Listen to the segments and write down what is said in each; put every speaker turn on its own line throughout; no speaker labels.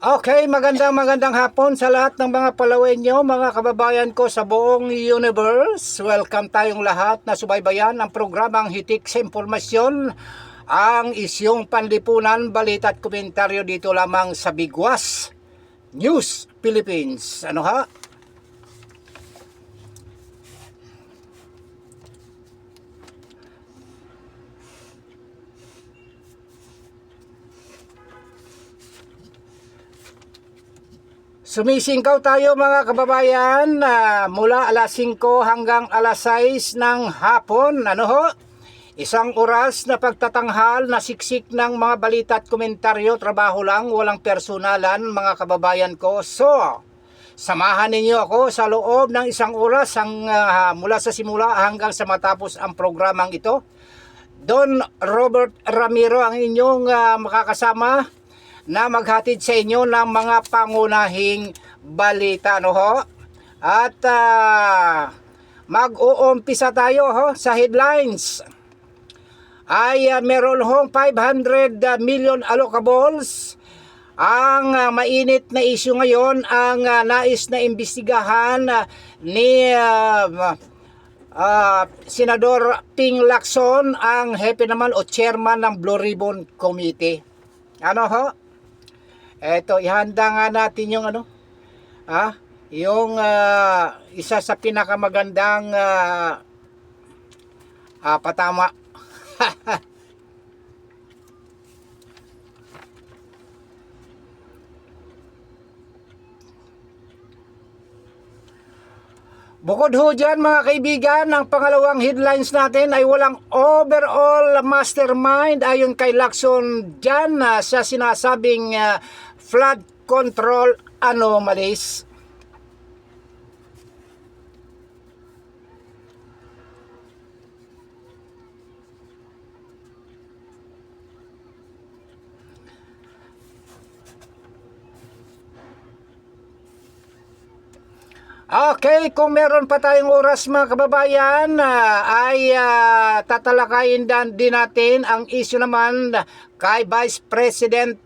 Okay, magandang hapon sa lahat ng mga Palawenyo, mga kababayan ko sa buong universe. Welcome tayong lahat na subaybayan ang programang Hitik sa Impormasyon, ang isyong panlipunan, balita at komentaryo dito lamang sa Bigwas News Philippines. Ano ha? Sumisingkaw tayo mga kababayan mula alas 5 hanggang alas 6 ng hapon. Ano ho? Isang oras na pagtatanghal na siksik ng mga balita at komentaryo, trabaho lang, walang personalan mga kababayan ko. So, samahan ninyo ako sa loob ng isang oras mula sa simula hanggang sa matapos ang programang ito. Don Robert Ramiro ang inyong makakasama na maghatid sa inyo ng mga pangunahing balita, no ho? At mag-uumpisa tayo ho sa headlines. Ay meron hong 500 million allocables. Ang mainit na issue ngayon ang nais na imbestigahan ni Senador Ping Lacson, ang hepe naman o chairman ng Blue Ribbon Committee. Ano ho? Eto, ihanda nga natin yung yung isa sa pinakamagandang patama. Bukod ho dyan mga kaibigan, ang pangalawang headlines natin ay walang overall mastermind ayon kay Lacson dyan sa sinasabing flood control anomalies. Okay, kung meron pa tayong oras mga kababayan, ay tatalakayin din natin ang issue naman kay Vice President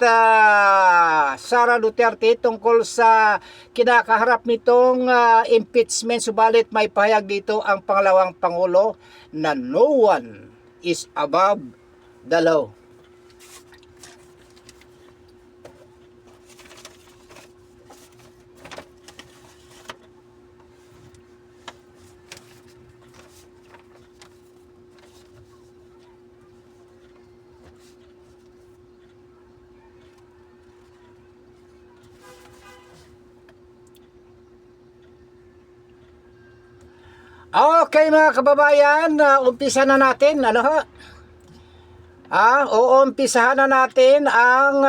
Sara Duterte tungkol sa kinakaharap nitong impeachment. Subalit may pahayag dito ang pangalawang Pangulo na no one is above the law. Okay mga kababayan, umpisa na natin. Ano ho? Uumpisahan na natin ang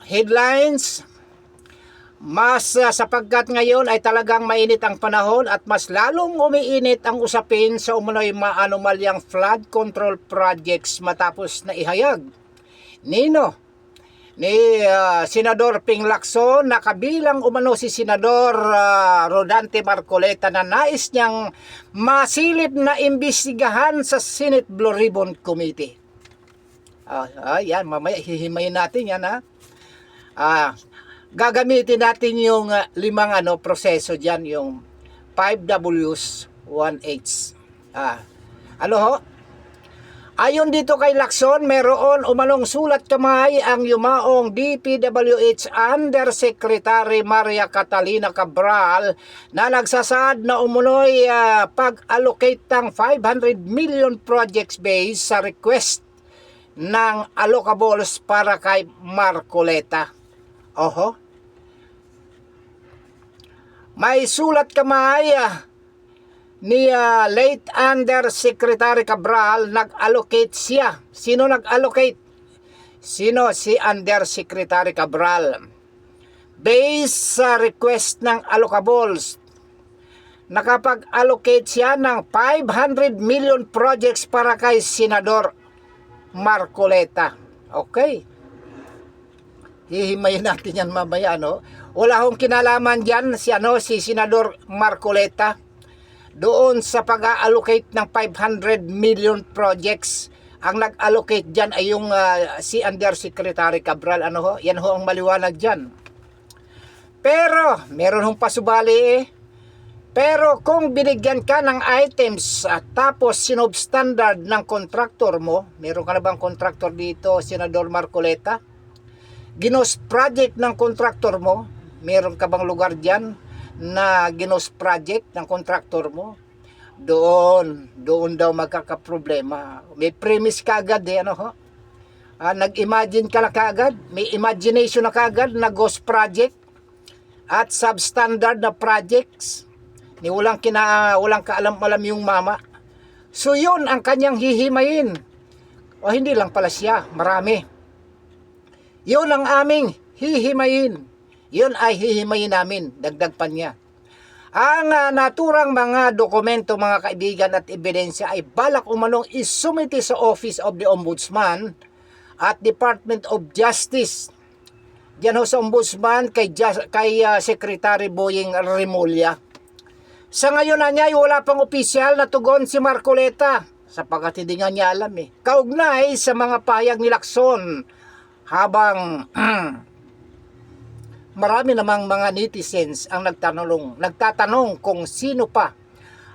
headlines. Sapagkat ngayon ay talagang mainit ang panahon at mas lalong umiinit ang usapin sa umunoy maanomalyang flood control projects matapos na ihayag ni Senador Ping Lacson na kabilang umano si Senador Rodante Marcoleta na nais niyang masilip na imbestigahan sa Senate Blue Ribbon Committee. Yan, mamaya hihimayin natin yan gagamitin natin yung limang proseso dyan, yung 5Ws 1H. Ano ho? Ayon dito kay Lacson, meron umanong sulat kamay ang yumaong DPWH Undersecretary Maria Catalina Cabral na nagsasaad na umunoy pag-allocate ng 500 million projects based sa request ng allocables para kay Marcoleta. Oho. May sulat kamay ni late Undersecretary Cabral, nag-allocate siya. Sino nag-allocate? Si Undersecretary Cabral. Based sa request ng allocables, nakapag-allocate siya ng 500 million projects para kay Senador Marcoleta. Okay. Hihimayin natin yan mamaya, Wala akong kinalaman dyan si Senador Marcoleta doon sa pag-allocate ng 500 million projects Ang nag-allocate dyan ay yung si Undersecretary Cabral. Ano ho? Yan ho ang maliwanag dyan. Pero, meron hong pasubali eh. Pero kung binigyan ka ng items at tapos sinubstandard ng contractor mo, meron ka na bang contractor dito, Senador Marcoleta? Ginos project ng contractor mo, meron ka bang lugar dyan na ginos project ng contractor mo? Doon daw magkakaproblema. May premise ka agad eh, ano ho? Nag-imagine ka na kaagad, may imagination na kaagad na ghost project at substandard na projects. Ni walang kaalam-alam yung mama. So yun ang kanyang hihimayin. O hindi lang pala siya, marami. Yun ang aming hihimayin. Yun ay hihimayin namin, dagdag pa niya. Ang naturang mga dokumento, mga kaibigan, at ebidensya ay balak umanong isumite sa Office of the Ombudsman at Department of Justice. Diyan ho sa Ombudsman kay Secretary Boying Remulla. Sa ngayon na niya, wala pang opisyal na tugon si Marcoleta sapagkat hindi nga niya alam eh. Kaugnay sa mga pahayag ni Lacson habang marami namang mga netizens ang nagtatanong kung sino pa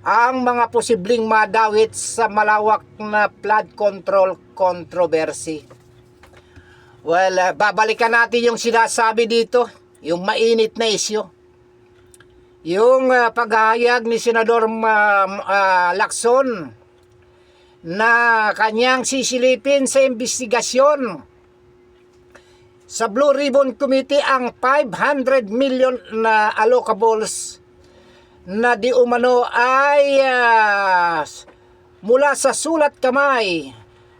ang mga posibleng madawit sa malawak na flood control controversy. Well, babalikan natin yung sinasabi dito, yung mainit na isyu. Yung paghahayag ni Senador Lacson na kanyang sisilipin sa investigasyon sa Blue Ribbon Committee ang 500 million na allocables na di umano ay mula sa sulat kamay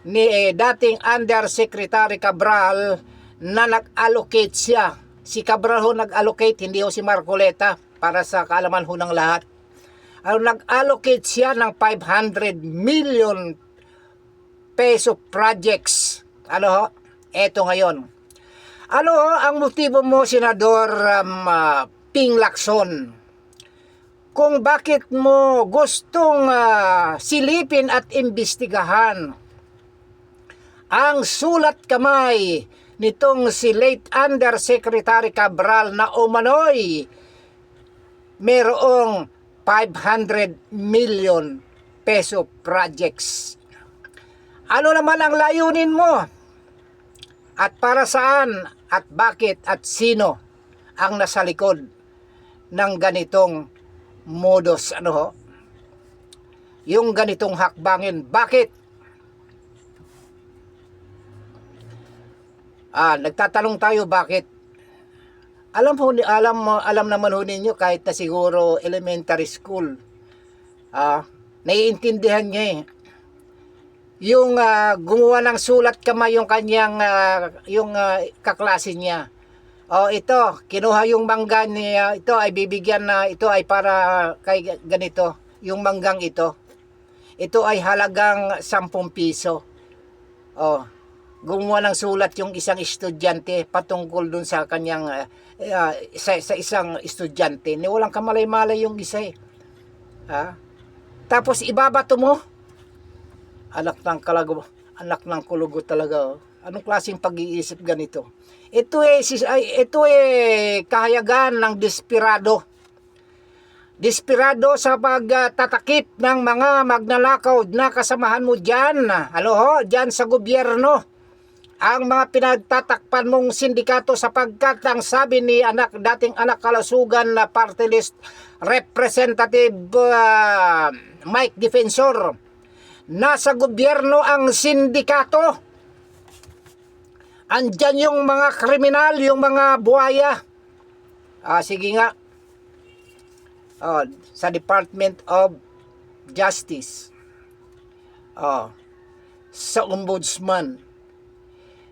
ni dating Undersecretary Cabral na nag-allocate siya. Si Cabral ho nag-allocate, hindi ho si Marcoleta. Para sa kaalaman ho ng lahat, nag-allocate siya ng 500 million peso projects. Ano ho? Eto ngayon. Ano ho ang motibo mo, Senador Ping Lacson? Kung bakit mo gustong silipin at imbestigahan ang sulat kamay nitong si late Undersecretary Cabral na umano'y merong 500 million peso projects. Ano naman ang layunin mo? At para saan? At bakit? At sino ang nasa likod ng ganitong modus? Ano ho? Yung ganitong hakbangin. Bakit? Nagtatanong tayo bakit? Alam naman ho ninyo kahit na siguro elementary school. Naiintindihan niya eh. Yung gumawa ng sulat kamay yung kanyang kaklase niya. Ito, kinuha yung mangga niya, ito ay bibigyan na, ito ay para kay ganito, yung manggang ito. Ito ay halagang 10 piso. Gumawa ng sulat yung isang estudyante patungkol dun sa kanyang sa isang estudyante. Walang kamalay-malay yung isa eh. Tapos ibabato mo. Anak ng kulugo talaga. Anong klaseng pag-iisip ganito? Ito kahayagan ng desperado. Desperado sa pagtatakip ng mga magnanakaw na kasamahan mo dyan. Dyan sa gobyerno. Ang mga pinagtatakpan mong sindikato sapagkat ang sabi ni dating anak kalusugan na party list representative Mike Defensor, nasa gobyerno ang sindikato. Andyan yung mga kriminal, yung mga buhaya. Sige nga. Sa Department of Justice. Sa Ombudsman.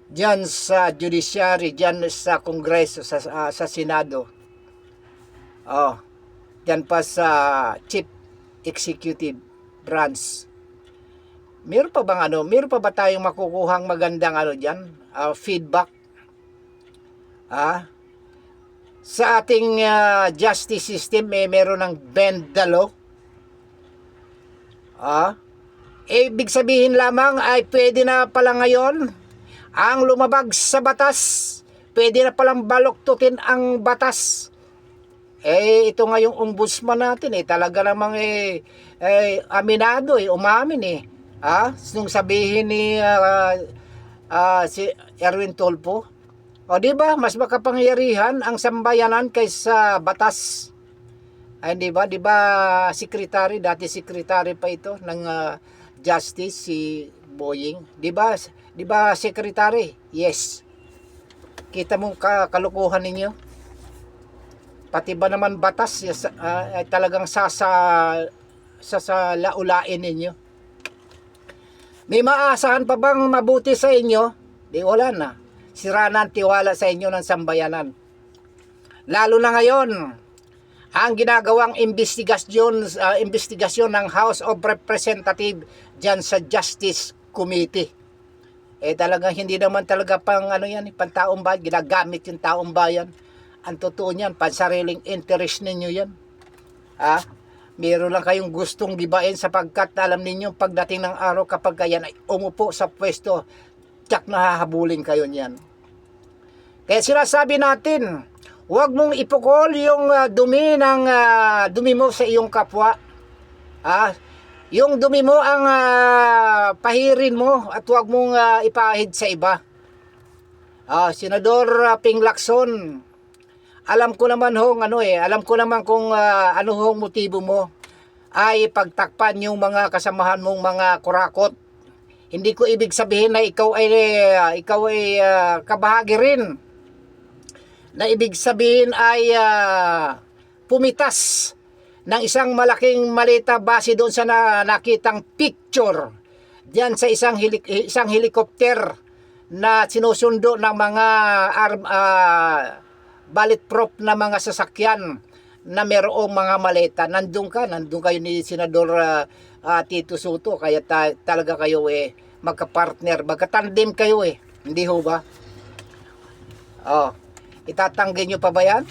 Diyan sa Judiciary, diyan sa Kongreso, sa Senado. Diyan pa sa Chief Executive Branch. Meron pa ba tayong makukuhang magandang diyan? Feedback? Sa ating justice system, meron ng bend the law. Ibig sabihin lamang ay pwede na pala ngayon ang lumabag sa batas, pwede na palang baluktutin ang batas. Ito nga yung ombudsman natin talaga namang aminado umamin nung sabihin ni si Erwin Tulfo. O di ba, mas makapangyarihan ang sambayanan kaysa batas. Ay di ba? Di ba secretary, dati secretary pa ito ng Justice si Boying. Di ba? Di ba secretary? Yes. Kita mo kalukuhan ninyo. Pati ba naman batas ay talagang sasalaulain ninyo. May maasahan pa bang mabuti sa inyo? Di wala na. Sira na ang tiwala sa inyo ng sambayanan. Lalo na ngayon, ang ginagawang investigasyon ng House of Representatives dyan sa Justice Committee. Talagang hindi naman talaga pantaong bayan, ginagamit yung taong bayan. Ang totoo niyan, pansariling interest ninyo yan. Meron lang kayong gustong gibain sapagkat alam ninyo pagdating ng araw kapag yan ay umupo sa pwesto, tsak na hahabulin kayo niyan. Kaya sinasabi natin, huwag mong ipukol yung dumi mo sa iyong kapwa. Yung dumi mo ang pahirin mo at huwag mong ipahid sa iba. Senador Ping Lacson, alam ko naman kung ano hong motibo mo ay pagtakpan yung mga kasamahan mong mga kurakot. Hindi ko ibig sabihin na ikaw ay kabahagi rin. Na ibig sabihin ay pumitas ng isang malaking malita base doon sa nakitang picture diyan sa isang helicopter na sinusundo ng mga bulletproof na mga sasakyan na merong mga maleta. Nandun kayo ni Senador Tito Soto, kaya talaga kayo magka-partner, magka-tandem kayo hindi ho ba? Itatanggi nyo pa ba yan?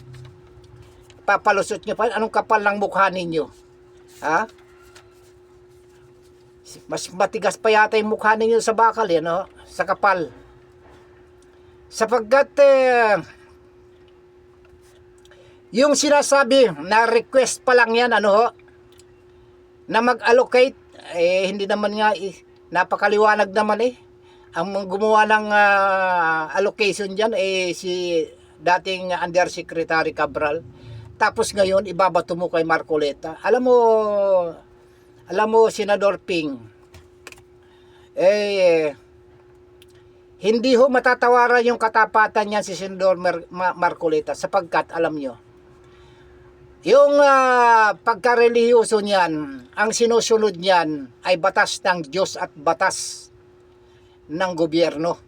Papalusot nyo pa? Anong kapal ng mukha ninyo? Mas matigas pa yata yung mukha ninyo sa bakal sa kapal. Sapagkat yung sinasabi na request pa lang yan na mag-allocate hindi naman nga napakaliwanag naman ang gumawa ng allocation diyan si dating Undersecretary Cabral. Tapos ngayon ibabato mo kay Marcoleta. Alam mo Senador Ping, hindi ho matatawaran yung katapatan niyan si Senador Marcoleta sapagkat alam nyo, yung pagkarelihiyoso niyan, ang sinusunod niyan ay batas ng Diyos at batas ng gobyerno.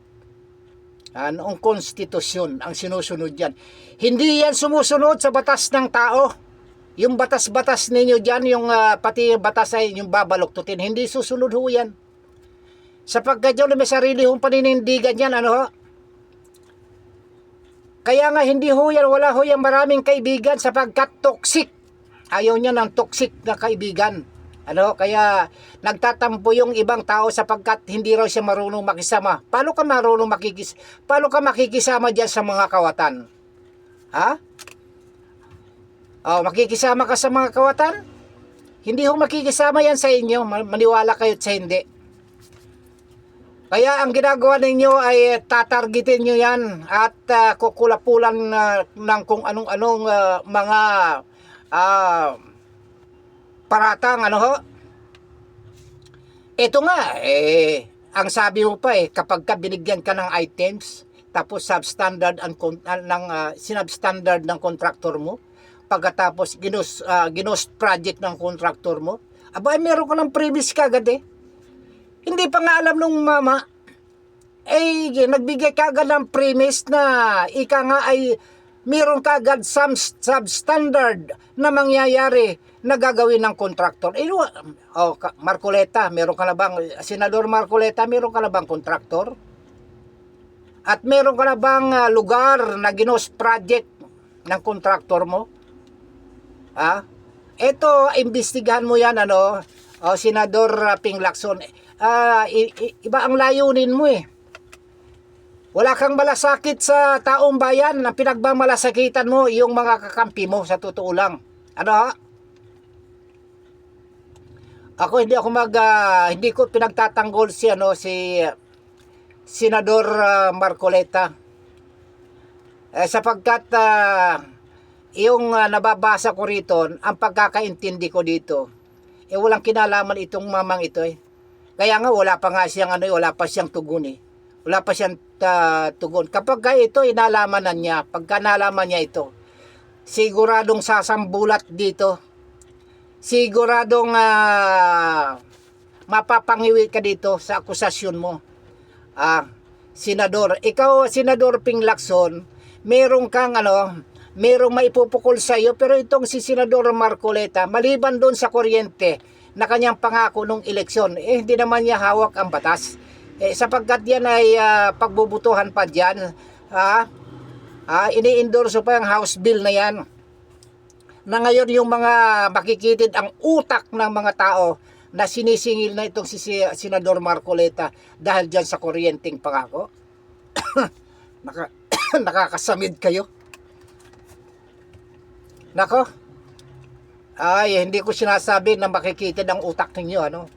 Noong konstitusyon ang sinusunod yan. Hindi yan sumusunod sa batas ng tao. Yung batas-batas ninyo dyan, yung pati batas ay yung babaluktutin, hindi susunod ho yan. Sapagkat yun may sarili hong paninindigan yan, Kaya nga hindi ho yan, wala ho yan maraming kaibigan sapagkat toxic. Ayaw niya ng toxic na kaibigan. Kaya nagtatampo yung ibang tao sapagkat hindi raw siya marunong makisama. Paano ka makikisama diyan sa mga kawatan? Makikisama ka sa mga kawatan? Hindi ho makikisama yan sa inyo. Maniwala kayo sa hindi. Kaya ang ginagawa ninyo ay tatargetin nyo yan at kukulapulan ng kung anong-anong mga paratang Ito nga ang sabi mo pa kapag ka binigyan ka ng items tapos substandard sinubstandard ng contractor mo, pagkatapos ginost project ng contractor mo, meron ka ng premise kagad Hindi pa nga alam nung mama nagbigay kagad ng premise na ika nga ay meron kagad substandard na mangyayari na gagawin ng contractor. Marcoleta, meron ka na bang, Senador Marcoleta, meron ka na bang contractor? At meron ka na bang lugar na ginost project ng contractor mo? Ito, imbestigahan mo yan, O Senador Ping Lacson, iba ang layunin mo eh. Wala kang malasakit sa taong bayan, na pinagmamalasakitan mo yung mga kakampi mo, sa totoo lang. Ano ha? Hindi ko pinagtatanggol si Senador Marcoleta. Sapagkat yung nababasa ko rito, ang pagkakaintindi ko dito, walang kinalaman itong mamang ito eh. Kaya nga wala pa siyang tugon eh. Wala pa siyang tugon. Kapag ito inalamanan niya, pagka nalaman niya ito, siguradong sasambulat dito. Siguradong mapapangiwi ka dito sa akusasyon mo. Senador, ikaw Senador Ping Lacson, merong maipupukol sa iyo, pero itong si Senador Marcoleta, maliban doon sa kuryente na kanyang pangako nung eleksyon, hindi naman niya hawak ang batas. Sapagkat yan ay pagbubutuhan pa dyan, ini-endorso pa yung House Bill na yan, na ngayon yung mga makikitid ang utak ng mga tao na sinisingil na itong si Senador Marcoleta dahil dyan sa kuryenteng pangako. Nakakasamid kayo. Nako, hindi ko sinasabi na makikitid ang utak ninyo,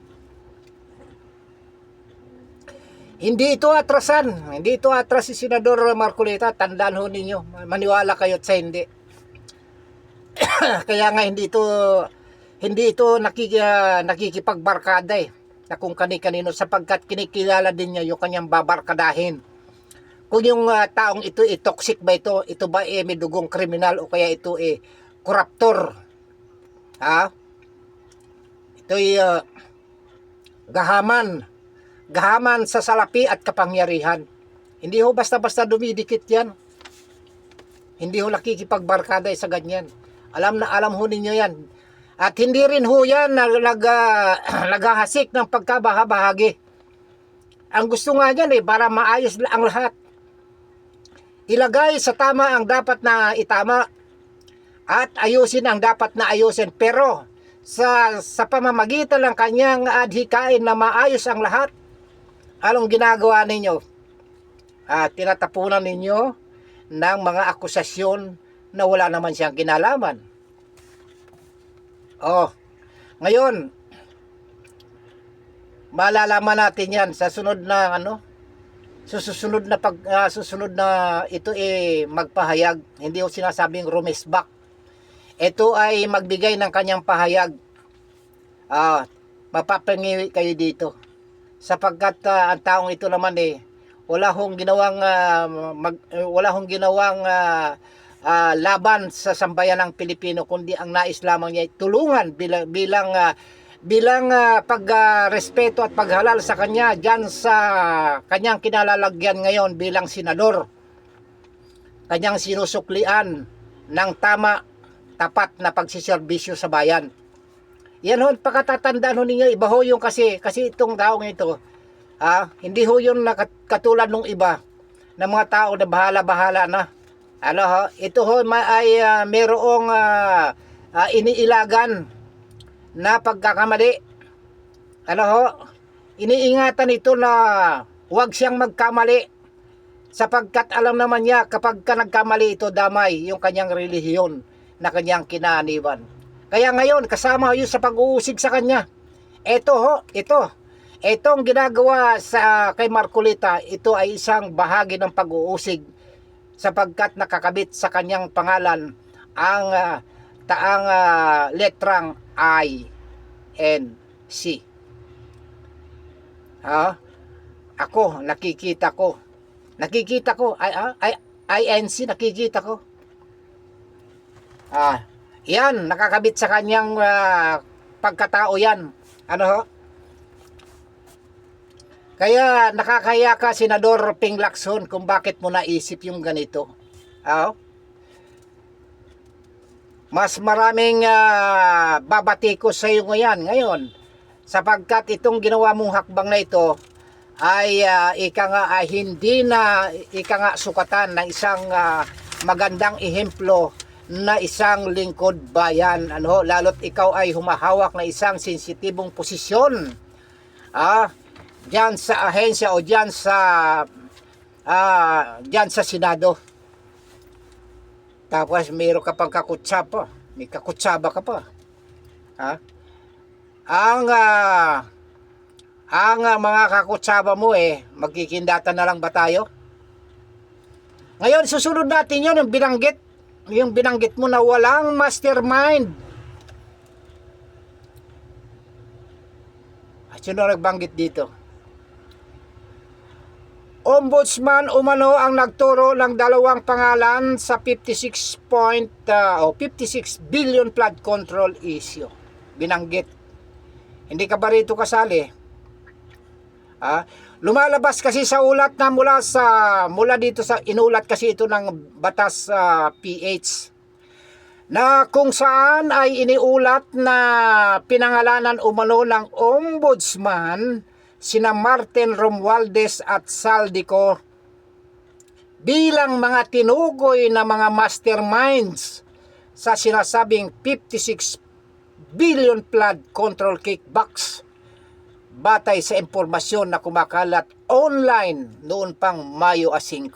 Hindi ito atrasan. Hindi ito atras si Senador Marcoleta. Tandaan ho ninyo. Maniwala kayo sa hindi. Kaya nga hindi ito nakikipagbarkada na kung kani-kanino, sapagkat kinikilala din niya yung kanyang babarkadahin. Kung yung taong ito toxic ba ito ba may dugong kriminal o kaya ito koruptor. Ito gahaman sa salapi at kapangyarihan. Hindi ho basta-basta dumidikit yan. Hindi ho nakikipagbarkada sa ganyan. Alam ho ninyo yan. At hindi rin ho yan naghahasik ng pagkabahabahagi. Ang gusto nga yan para maayos ang lahat. Ilagay sa tama ang dapat na itama at ayusin ang dapat na ayusin. Pero sa pamamagitan ng kanyang adhikain na maayos ang lahat, anong ginagawa ninyo? Tinatapunan ninyo ng mga akusasyon na wala naman siyang kinalaman. Ngayon, malalaman natin yan sa sunod na susunod na ito magpahayag. Hindi ko sinasabing rumesbak. Ito ay magbigay ng kanyang pahayag. Mapapangiwi kayo dito. Sapagkat ang taong ito naman wala hong ginawang laban sa sambayan ng Pilipino, kundi ang nais lamang niya ay tulungan bilang pagrespeto at paghalal sa kanya diyan sa kanyang kinalalagyan ngayon bilang senador. Kanyang sinusuklian ng tama, tapat na pagsiserbisyo sa bayan. Yan ho, pagkatatandaan ho ninyo, iba ho yung kasi itong taong ito, hindi ho yung katulad ng iba na mga tao na bahala-bahala na. Ito ho ay mayroong iniilagan na pagkakamali. Iniingatan ito na huwag siyang magkamali, sapagkat alam naman niya kapag nagkamali ito, damay yung kanyang relihiyon na kanyang kinaaniban. Kaya ngayon kasama yun sa pag-uusig sa kanya. Itong ginagawa kay Marcoleta, ito ay isang bahagi ng pag-uusig, sapagkat nakakabit sa kanyang pangalan ang letrang INC. Ako nakikita ko INC, nakikita ko. Yan, nakakabit sa kanyang pagkatao yan. Kaya nakakaya ka, Senador Ping Lacson, kung bakit mo naisip yung ganito. Mas maraming babati ko sa iyo ngayon, sapagkat itong ginawa mong hakbang na ito ay hindi na sukatan ng isang magandang ehemplo na isang lingkod bayan, ano, lalo't ikaw ay humahawak na isang sensitibong posisyon diyan sa ahensya o diyan sa Senado. Tapos mayroon ka pang kakutsaba, may kakutsaba ka pa. Ha? Ang mga kakutsaba mo magkikindatan na lang ba tayo? Ngayon, susunod natin yun, yung binanggit mo na walang mastermind. At sino nagbanggit dito? Ombudsman umano ang nagturo ng dalawang pangalan sa 56 billion flood control issue. Binanggit. Hindi ka ba rito kasali? Lumalabas kasi sa ulat na mula dito sa inulat kasi ito ng batas PH na kung saan ay iniulat na pinangalanan umano ng ombudsman sina Martin Romualdez at Saldico bilang mga tinukoy na mga masterminds sa sinasabing 56 billion flood control kickbacks batay sa impormasyon na kumakalat online noon pang Mayo 5.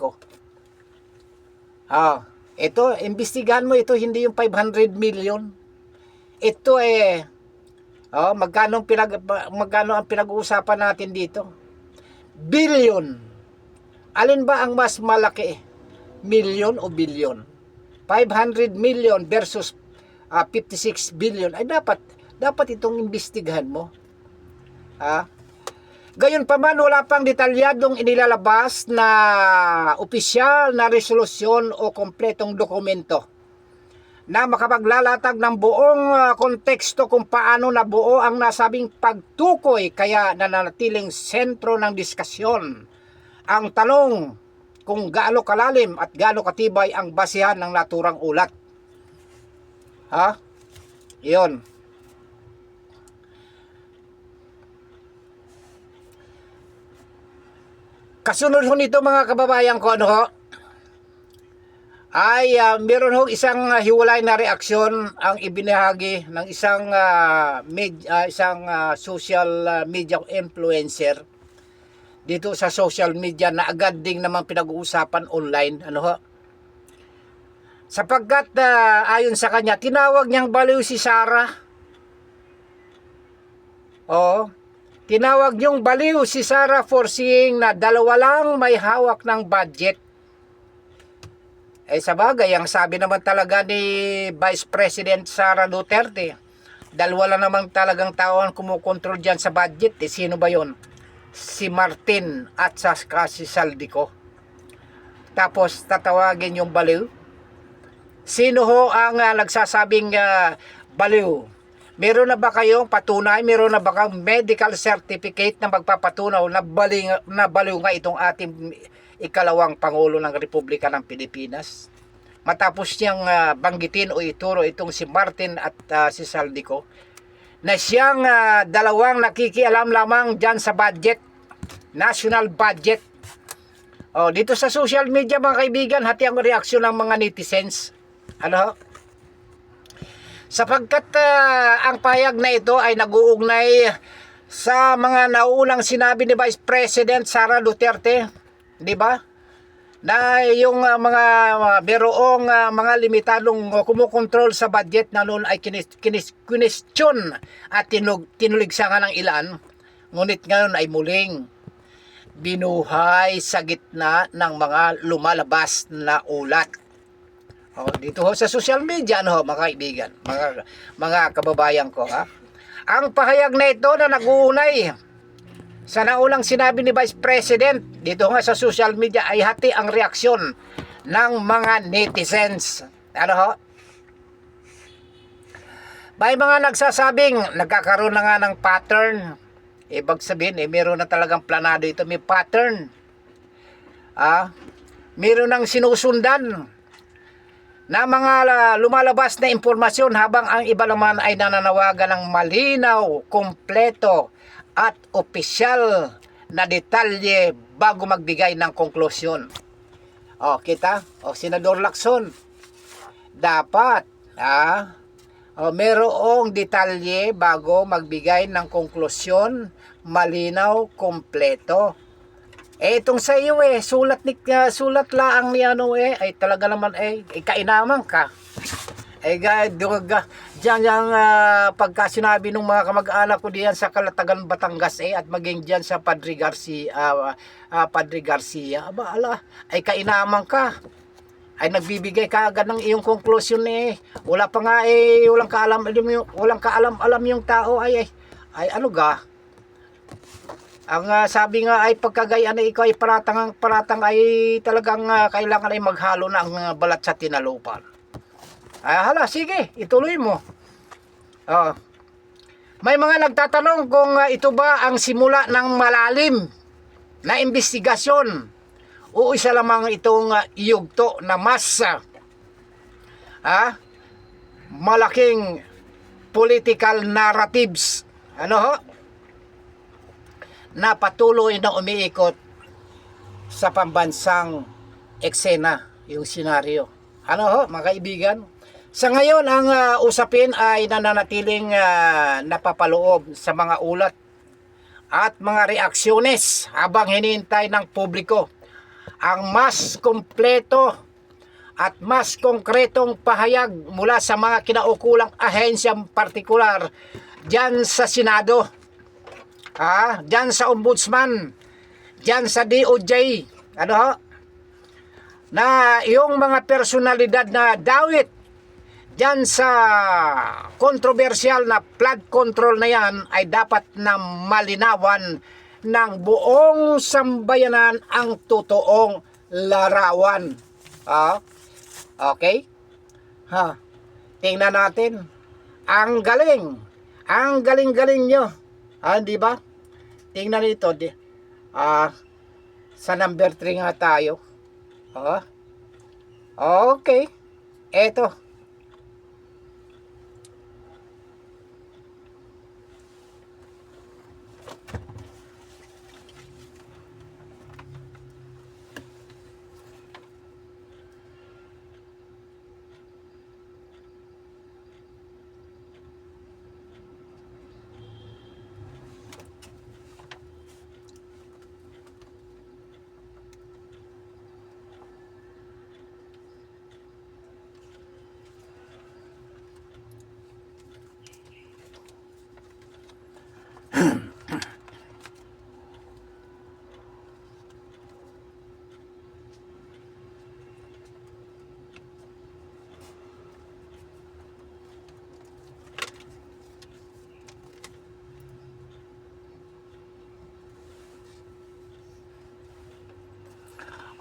Ito, imbestigahan mo ito, hindi yung 500 million. Ito magkano ang pinag-uusapan natin dito? Billion. Alin ba ang mas malaki? Million o billion? 500 million versus 56 billion. Ay dapat itong imbestigahan mo. Gayon pa man, wala pang detalyadong inilalabas na opisyal na resolusyon o kompletong dokumento na makapaglalatag ng buong konteksto kung paano nabuo ang nasabing pagtukoy, kaya nananatiling sentro ng diskusyon ang tanong kung gaano kalalim at gaano katibay ang basihan ng naturang ulat. Iyon. Kasunod ho nito mga kababayan ko, meron ho isang hiwalay na reaksyon ang ibinahagi ng isang social media influencer dito sa social media na agad ding naman pinag-uusapan online, sapagkat ayon sa kanya, tinawag niyang baliw si Sara. Tinawag niyong baliw si Sara for seeing na dalawa lang may hawak ng budget. Sa bagay, ang sabi naman talaga ni Vice President Sara Duterte, dalawa lang naman talagang tao ang kumukontrol dyan sa budget. Sino ba yon? Si Martin at si Saldico. Tapos tatawagin yung baliw. Sino ho ang nagsasabing baliw? Meron na ba kayong patunay? Meron na ba kayong medical certificate na magpapatunaw na baliw nga itong ating ikalawang Pangulo ng Republika ng Pilipinas? Matapos niyang banggitin o ituro itong si Martin at si Saldico na siyang dalawang nakikialam lamang dyan sa budget, national budget. Dito sa social media mga kaibigan, hati ang reaksyon ng mga netizens. Sapagkat ang pahayag na ito ay nag-uugnay sa mga nauunang sinabi ni Vice President Sara Duterte, di ba? Na yung mga mga limitadong kumukontrol sa budget na noon ay kinestyon at tinuligsangan ng ilan, ngunit ngayon ay muling binuhay sa gitna ng mga lumalabas na ulat. Dito ho sa social media, mga kaibigan, mga kababayan ko, ang pahayag na ito na nag-uunay sa naunang sinabi ni Vice President dito nga sa social media ay hati ang reaksyon ng mga netizens. May mga nagsasabing nagkakaroon na nga ng pattern. Ibig sabihin, meron na talagang planado ito, may pattern. Meron nang sinusundan na mga lumalabas na impormasyon habang ang iba naman ay nananawagan ng malinaw, kompleto at opisyal na detalye bago magbigay ng konklusyon. Kita? Senador Lacson, dapat merong detalye bago magbigay ng konklusyon, malinaw, kompleto. Itong sa iyo sulat laang ni ano ay talaga naman kainaman ka. Diyan pagka sinabi ng mga kamag-anak ko diyan sa Calatagan, Batangas at maging diyan sa Padre Garcia, ay kainaman ka. Ay nagbibigay ka agad ng iyong konklusyon wala pa nga walang kaalam-alam yung tao ay ano ga. Ang sabi nga ay pagkagayaan na ikaw ay paratang ay talagang kailangan ay maghalo na ang balat sa tinalupan. Sige, ituloy mo. May mga nagtatanong kung ito ba ang simula ng malalim na investigasyon o isa lamang itong yugto na mas malaking political narratives na patuloy na umiikot sa pambansang eksena, yung senaryo. Mga kaibigan? Sa ngayon, ang usapin ay nananatiling napapaloob sa mga ulat at mga reaksyones habang hinihintay ng publiko ang mas kompleto at mas konkretong pahayag mula sa mga kinaukulang ahensyang partikular dyan sa Senado, dyan sa Ombudsman, dyan sa DOJ, na yung mga personalidad na dawit dyan sa kontrobersyal na flood control na yan ay dapat na malinawan ng buong sambayanan ang totoong larawan. Okay? Tingnan natin. Ang galing nyo. Di ba? Tingnan ito. Sa number 3 nga tayo. Okay. Eto.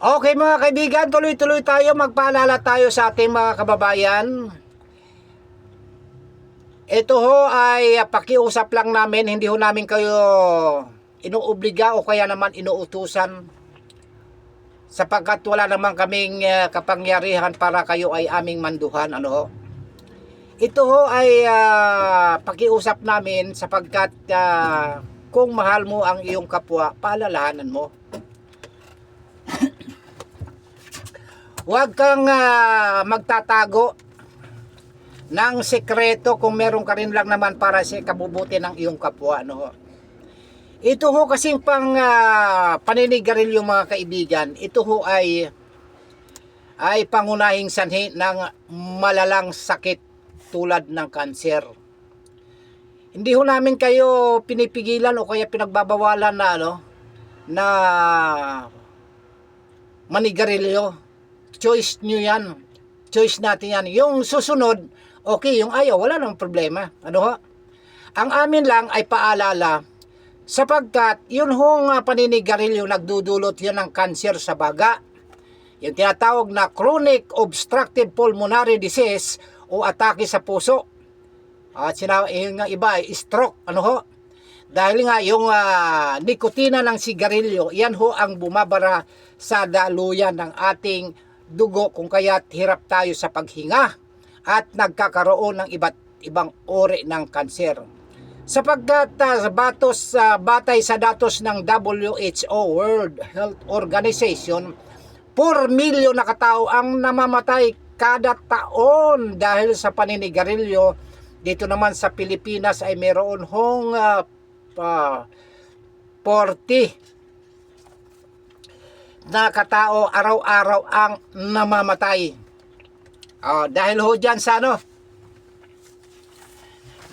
Okay mga kaibigan, tuloy-tuloy tayo. Magpaalala tayo sa ating mga kababayan. Ito ho ay pakiusap lang namin. Hindi ho namin kayo inuobliga o kaya naman inuutusan, sapagkat wala naman kaming kapangyarihan para kayo ay aming manduhan. Ito ho ay pakiusap namin sapagkat kung mahal mo ang iyong kapwa, paalalahanan mo. Huwag kang magtatago ng sekreto kung meron ka rin lang naman para sa kabubuti ng iyong kapwa. Ito ho kasing pang paninigarilyo mga kaibigan. Ito ho ay pangunahing sanhi ng malalang sakit tulad ng kanser. Hindi ho namin kayo pinipigilan o kaya pinagbabawalan na manigarilyo. Choice nyo yan. Choice natin yan. Yung susunod, okay. Yung ayaw, wala nang problema. Ang amin lang ay paalala, sapagkat yun hong paninigarilyo, nagdudulot yan ng cancer sa baga. Yung tinatawag na chronic obstructive pulmonary disease o atake sa puso. At yung iba ay stroke. Dahil nga yung nikotina ng sigarilyo, yan ho ang bumabara sa daluyan ng ating dugo, kung kaya't hirap tayo sa paghinga at nagkakaroon ng iba't ibang uri ng kanser. Sapagkat batay sa datos ng WHO, World Health Organization, 4 milyon na katao ang namamatay kada taon dahil sa paninigarilyo. Dito naman sa Pilipinas ay meron hong 40 na katao araw-araw ang namamatay. Dahil ho dyan sa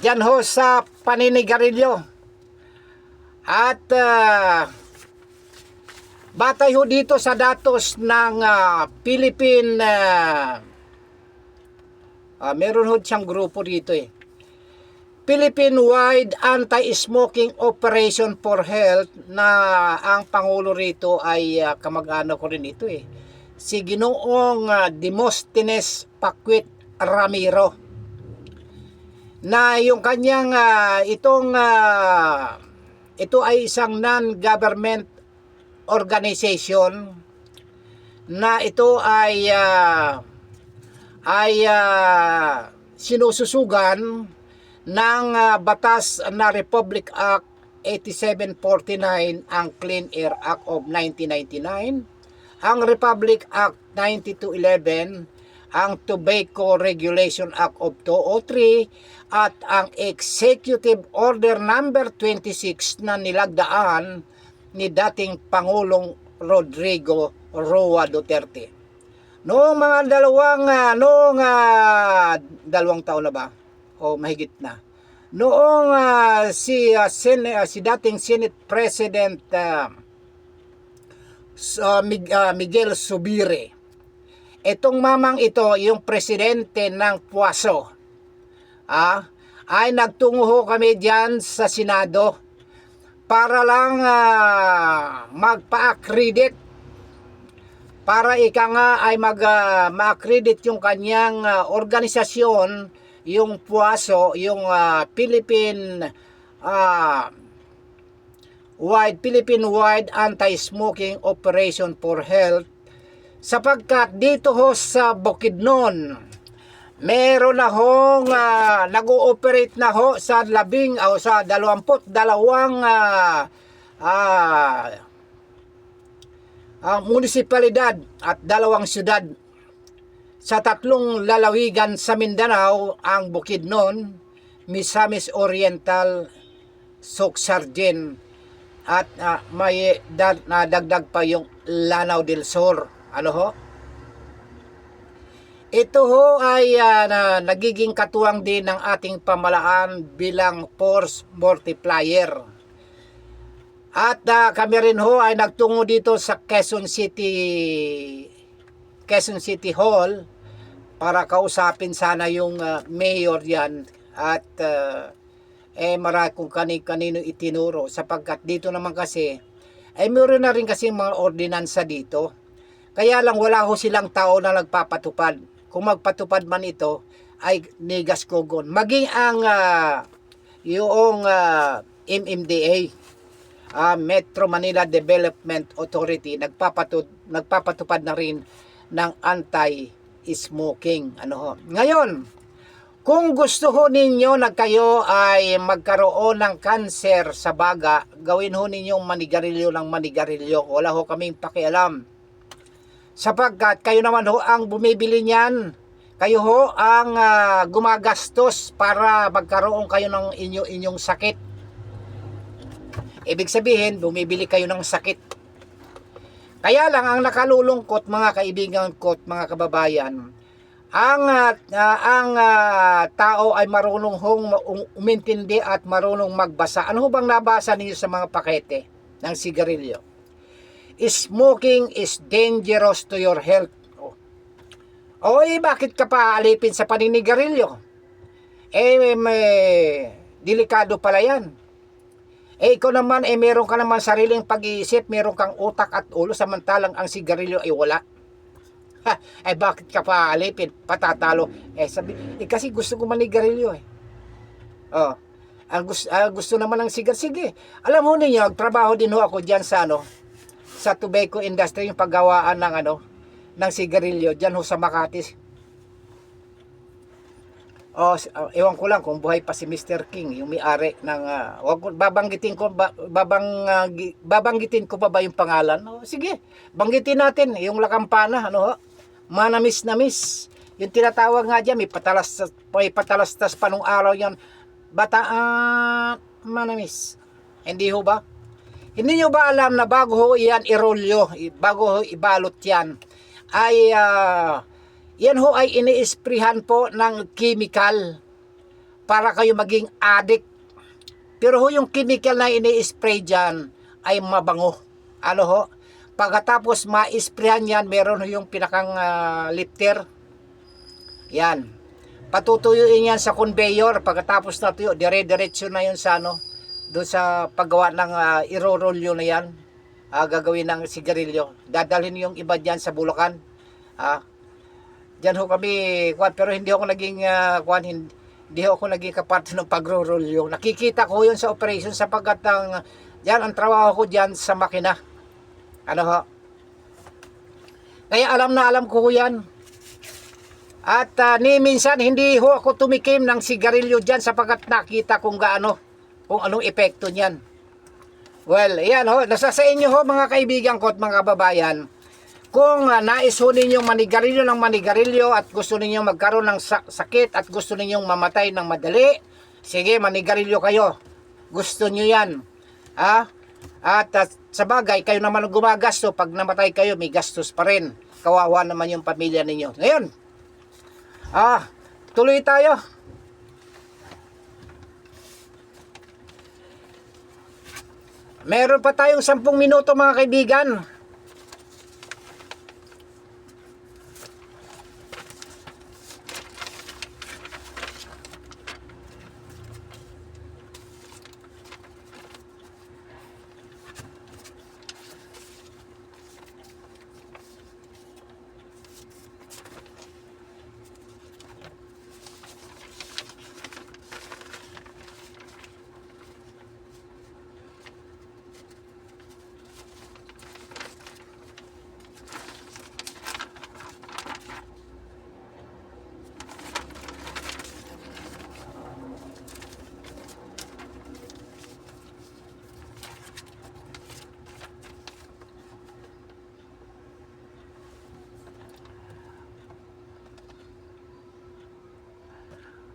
dyan ho sa paninigarilyo. At batay ho dito sa datos ng Philippine meron ho siyang grupo dito Philippine-wide Anti-Smoking Operation for Health, na ang pangulo rito ay kamag-anak ko rin ito si Ginoong Demosthenes Paquit Ramiro, na yung kanyang ito ay isang non-government organization na ito ay sinususugan ng batas na Republic Act 8749, ang Clean Air Act of 1999, ang Republic Act 9211, ang Tobacco Regulation Act of 2003, at ang Executive Order number 26 na nilagdaan ni dating Pangulong Rodrigo Roa Duterte. Noong mga dalawang taon na ba? O mahigit na. Noong si dating Senate President Miguel Zubiri, itong mamang ito, yung presidente ng Puaso, ay nagtungo ho kami diyan sa Senado para lang magpa-accredit, para ika nga ay ma-accredit yung kanyang organisasyon, yung Puaso, yung Philippine-wide Anti-Smoking Operation for Health, sapagkat dito ho sa Bukidnon meron na hong nag-ooperate na ho sa 22 munisipalidad at 2 syudad sa 3 lalawigan sa Mindanao, ang Bukidnon, Misamis Oriental, Socsargen, at may dagdag pa yung Lanao del Sur. Ito ho ay nagiging katuwang din ng ating pamalaan bilang force multiplier. At kami rin ho ay nagtungo dito sa Quezon City Hall para kausapin sana yung mayor yan, at marami kung kanino itinuro, sapagkat dito naman kasi ay meron na rin kasi mga ordinansa dito, kaya lang wala ho silang tao na nagpapatupad. Kung magpatupad man ito ay nigas kogon, maging ang yung MMDA, Metro Manila Development Authority, nagpapatupad na rin ng anti-smoking. Ngayon, kung gusto ho ninyo na kayo ay magkaroon ng kanser sa baga, gawin ho ninyong manigarilyo ng manigarilyo. Wala ho kaming pakialam, sapagkat kayo naman ho ang bumibili niyan. Kayo ho ang gumagastos para magkaroon kayo ng inyong sakit. Ibig sabihin, bumibili kayo ng sakit. Kaya lang ang nakalulungkot, mga kaibigan ko at mga kababayan, ang tao ay marunong hong umintindi at marunong magbasa. Ano bang nabasa niyo sa mga pakete ng sigarilyo? Smoking is dangerous to your health. Bakit ka pa alipin sa paninigarilyo? May delikado pala yan. Ikaw naman, meron ka naman sariling pag-iisip, meron kang utak at ulo, samantalang ang sigarilyo ay wala. Bakit ka pa alipin? Patatalo. Kasi gusto ko manigarilyo gusto naman ng sigar. Sige. Alam mo ninyo, trabaho din ho ako diyan sa sa tobacco industry, yung paggawaan ng ng sigarilyo diyan ho sa Makati. Ewan ko lang kung buhay pa si Mr. King, yung may-ari ng wag ko babanggitin ko babanggitin ko pa ba yung pangalan? Sige, banggitin natin yung Lakampana, ano ho? Manamis-namis. Yung tinatawag nga diyan, may patalastas pa nung araw yan. Manamis. Hindi ho ba? Hindi nyo ba alam na bago ho yan irolyo, bago ho ibalot yan, ay yan ho ay iniisprihan po ng chemical para kayo maging addict. Pero ho yung chemical na ini-spray dyan ay mabango. Ano ho? Pagkatapos ma-sprayan yan, meron ho yung pinakang lifter. Yan. Patutuyuin yan sa conveyor. Pagkatapos na tuyo, dire-diretso na yun sa ano, doon sa paggawa ng irorolyo na yan. Gagawin ng sigarilyo. Dadalhin yung iba dyan sa Bulacan. Diyan ho kami, pero hindi ako naging hindi ako naging kaparte ng pagrorolyo. Nakikita ko yun sa operation sapagkat diyan ang trabaho ko diyan sa makina. Ano ho? Kaya alam na alam ko yan. At ni minsan hindi ho ako tumikim ng sigarilyo diyan sapagkat nakita kung kung anong epekto niyan. Well, yan ho, nasa sa inyo ho mga kaibigan ko at mga kababayan. Kung nais ho ninyong manigarilyo ng manigarilyo at gusto ninyong magkaroon ng sakit at gusto ninyong mamatay ng madali, sige, manigarilyo kayo. Gusto nyo yan. At sa bagay, kayo naman ang gumagasto. Pag namatay kayo, may gastos pa rin. Kawawa naman yung pamilya ninyo. Ngayon, tuloy tayo. Meron pa tayong 10 minuto mga kaibigan.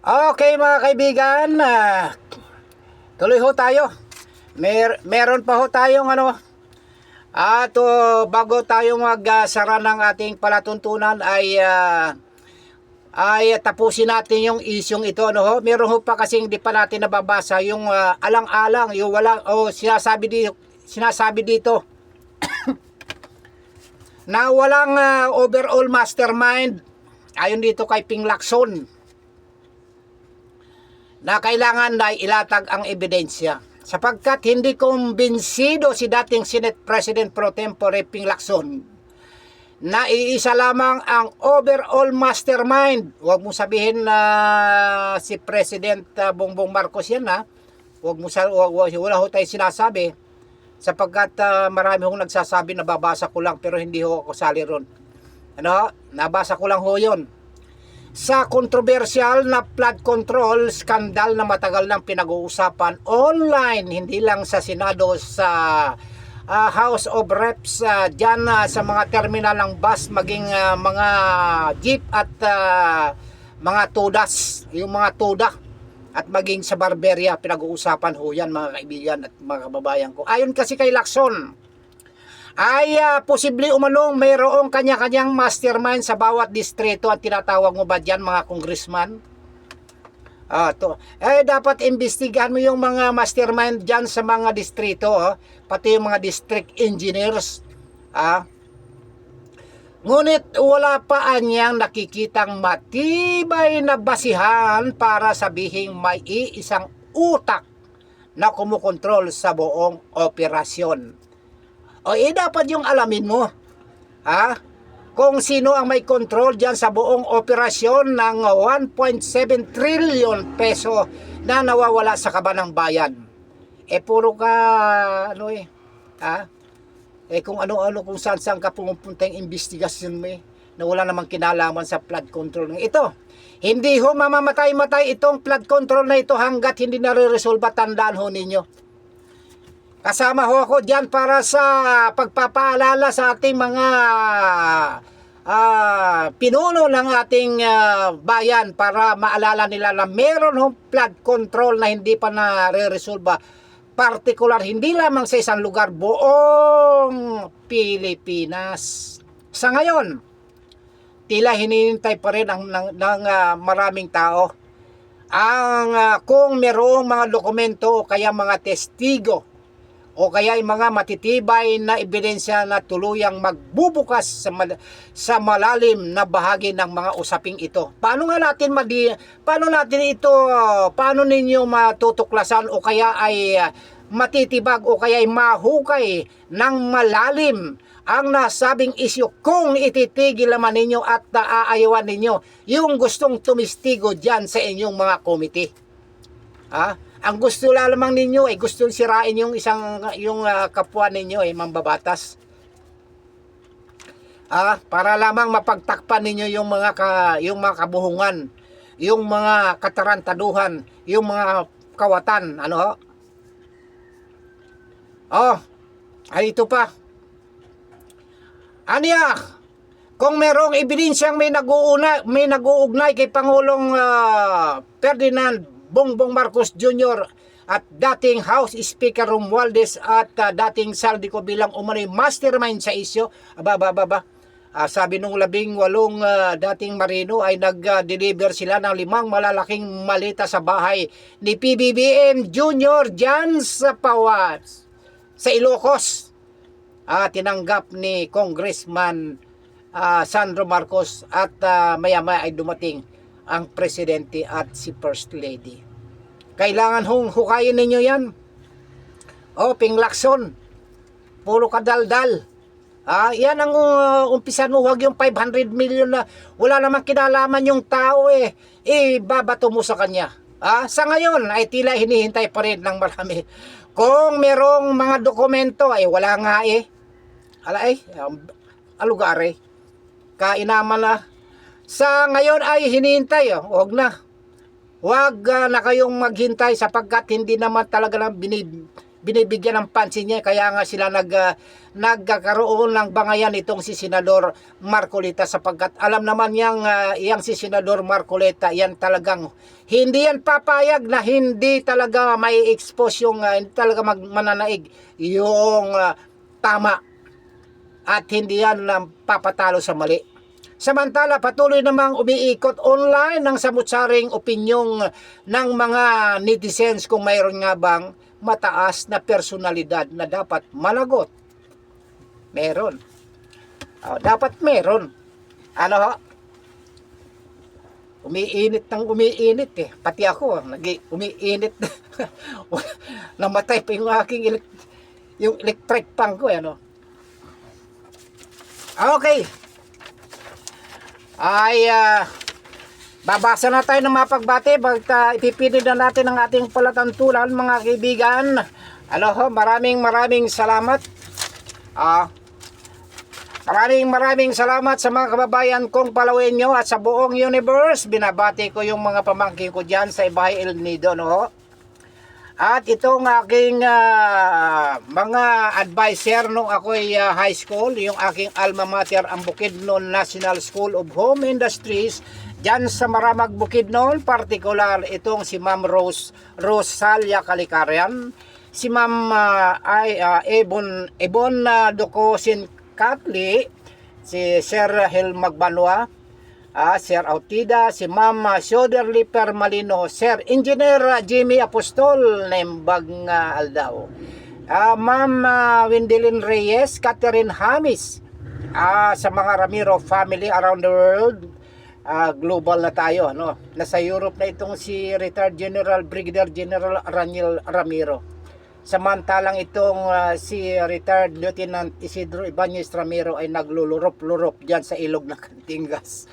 Okay mga kaibigan, tuloy ho tayo. Meron pa ho tayong bago tayo magsara ng ating palatuntunan ay tapusin natin yung isyong ito, ano ho. Meron ho pa kasing di pa natin nababasa yung alang-alang, yung walang sinasabi dito na walang overall mastermind ayon dito kay Ping Lacson, na kailangan na ilatag ang ebidensya sapagkat hindi kumbinsido si dating Senate President Pro Tempore Ping Lacson na iisa lamang ang overall mastermind. Huwag mo sabihin na si President Bongbong Marcos yan, wala ho tayo sinasabi sapagkat marami hong nagsasabi, nababasa ko lang pero hindi ho ako sali ron. Nabasa ko lang ho yun. Sa kontrobersyal na flood control skandal na matagal nang pinag-uusapan online, hindi lang sa Senado, sa House of Reps, dyan sa mga terminal ng bus, maging mga jeep at mga tudas, yung mga tuda, at maging sa Barberia, pinag-uusapan ho yan mga kaibigan at mga kababayan ko. Ayon kasi kay Lacson, ay posible umanong mayroong kanya-kanyang mastermind sa bawat distrito at tinatawag mo ba dyan mga congressman? Dapat imbestigahan mo yung mga mastermind dyan sa mga distrito, pati yung mga district engineers. Ngunit wala pa anyang nakikitang matibay na basihan para sabihing may iisang utak na kumukontrol sa buong operasyon. Dapat yung alamin mo, kung sino ang may control dyan sa buong operasyon ng 1.7 trillion peso na nawawala sa kaban ng bayan. Puro ka, kung ano-ano, kung saan ka pumupunta yung investigasyon mo na wala namang kinalaman sa flood control ng ito. Hindi ho mamamatay-matay itong flood control na ito hanggat hindi nare-resolve. Tandaan ho ninyo. Kasama ho ako dyan para sa pagpapaalala sa ating mga pinuno ng ating bayan para maalala nila na meron hong flood control na hindi pa nare-resolve. Partikular, hindi lamang sa isang lugar, buong Pilipinas. Sa ngayon, tila hinihintay pa rin ng maraming tao ang kung merong mga dokumento o kaya mga testigo o kaya yung mga matitibay na ebidensya na tuluyang magbubukas sa malalim na bahagi ng mga usaping ito. Paano ninyo matutuklasan o kaya ay matitibag o kaya ay mahukay ng malalim ang nasabing isyu kung ititigil naman ninyo at naaayawan ninyo yung gustong tumistigo dyan sa inyong mga komite. Ang gusto lamang ninyo ay gustong sirain yung kapwa ninyo mambabatas. Para lamang mapagtakpan ninyo yung mga kabuhungan, yung mga katarantaduhan, yung mga kawatan, ay ito pa. Aniya, kung merong ebidensyang may nag-uugnay kay Pangulong Ferdinand Bongbong Marcos Jr. at dating House Speaker Romualdez at dating Saldico bilang umano'y mastermind sa isyo, sabi nung 18 dating marino ay nag-deliver sila ng 5 malalaking malita sa bahay ni PBBM Jr. dyan sa Pawas, sa Ilocos. Tinanggap ni Congressman Sandro Marcos at maya-maya ay dumating ang presidente at si First Lady. Kailangan hukayin ninyo yan. Ping Lacson, puro kadaldal. Yan ang umpisan mo. Huwag yung 500 million na wala namang kinalaman yung tao babato mo sa kanya. Sa ngayon ay tila hinihintay pa rin ng marami. Kung merong mga dokumento ay wala nga lugar kainaman na. Sa ngayon ay hinihintay. Huwag na. Huwag na kayong maghintay sapagkat hindi naman talaga na binibigyan ng pansin niya. Kaya nga sila nagkakaroon ng bangayan itong si Senador Marcolita sapagkat alam naman yang si Senador Marcolita, yan talagang hindi yan papayag na hindi talaga may expose hindi talaga mananaig yung tama at hindi yan papatalo sa mali. Samantala, patuloy namang umiikot online ng samutsaring opinyong ng mga netizens kung mayroon nga bang mataas na personalidad na dapat managot. Meron. Dapat meron. Umiinit ng umiinit Pati ako, umiinit. Namatay pa yung aking yung electric pan ko. Okay. Babasa na tayo ng mga pagbati. Ipipili na natin ang ating palatantulan, mga kaibigan. Maraming salamat. Maraming salamat sa mga kababayan kong Palawenyo at sa buong universe. Binabati ko yung mga pamangkin ko dyan sa Ibahay El Nido, At itong aking mga advisor nung ako'y high school, yung aking alma mater, ang Bukidnon National School of Home Industries, dyan sa Maramag Bukidnon, particular itong si Ma'am Rosalia Kalikarian, si Ma'am Ebon Docosin Katli, si Sir Hel Magbanwa, Sir Autida, si Ma'am Soderly Permalino, Sir Engineer Jimmy Apostol, Nembag Aldao, Ma'am Wendelin Reyes, Catherine Hamis, sa mga Ramiro family around the world. Global na tayo, nasa Europe na itong si retired General Brigadier General Raniel Ramiro. Samantalang itong si retired Lieutenant Isidro Ibanez Ramiro ay naglulurop-lurop dyan sa ilog ng Cantingas.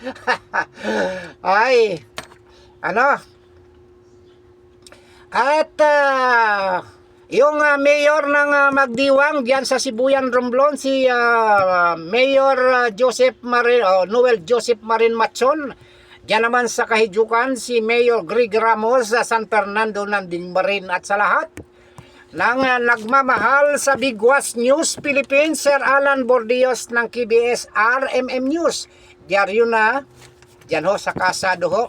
At Yung mayor ng Magdiwang diyan sa Sibuyan Romblon, si Mayor Noel Joseph Marin Machon. Diyan naman sa Kahijukan, si Mayor Greg Ramos sa San Fernando ng Marin, at sa lahat ng nagmamahal sa Bigwas News Philippines, Sir Alan Bordios ng KBS RMM News. Diaryo na, diyan ho sa kasado ho.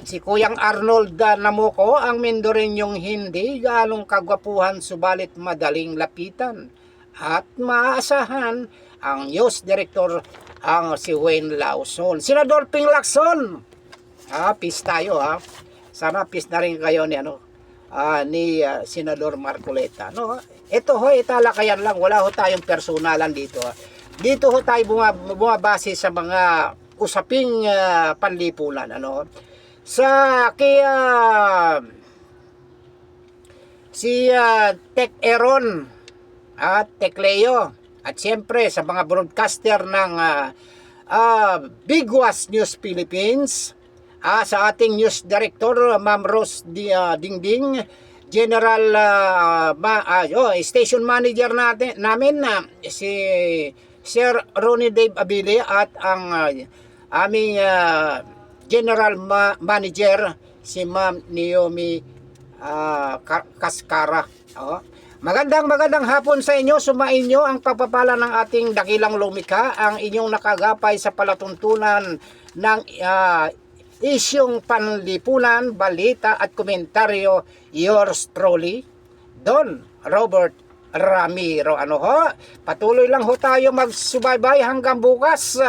Si Kuyang Arnold Namuko, ang Mendoreñong hindi galong kagwapuhan subalit madaling lapitan. At maaasahan ang news director ang si Wayne Lawson. Senador Ping Lacson, peace tayo ha. Sana peace na rin kayo ni Senador Marcoleta. No? Ito ho, italakayan lang. Wala ho tayong personalan dito. Dito ho tayo bumabase sa mga usaping panlipunan. Sa si Tech Aaron at Tech Leo, at siyempre sa mga broadcaster ng Bigwas News Philippines, sa ating news director Ma'am Rose Dingding, General station manager namin si Sir Ronnie Dave Abile, at ang aming General Manager si Ma'am Naomi Kaskara. Magandang hapon sa inyo. Sumainyo ang pagpapala ng ating dakilang lumikha, ang inyong nakagapay sa palatuntunan ng isyong panlipunan, balita at komentaryo. Yours truly, Don Robert Ramiro. Patuloy lang ho tayo magsubaybay hanggang bukas.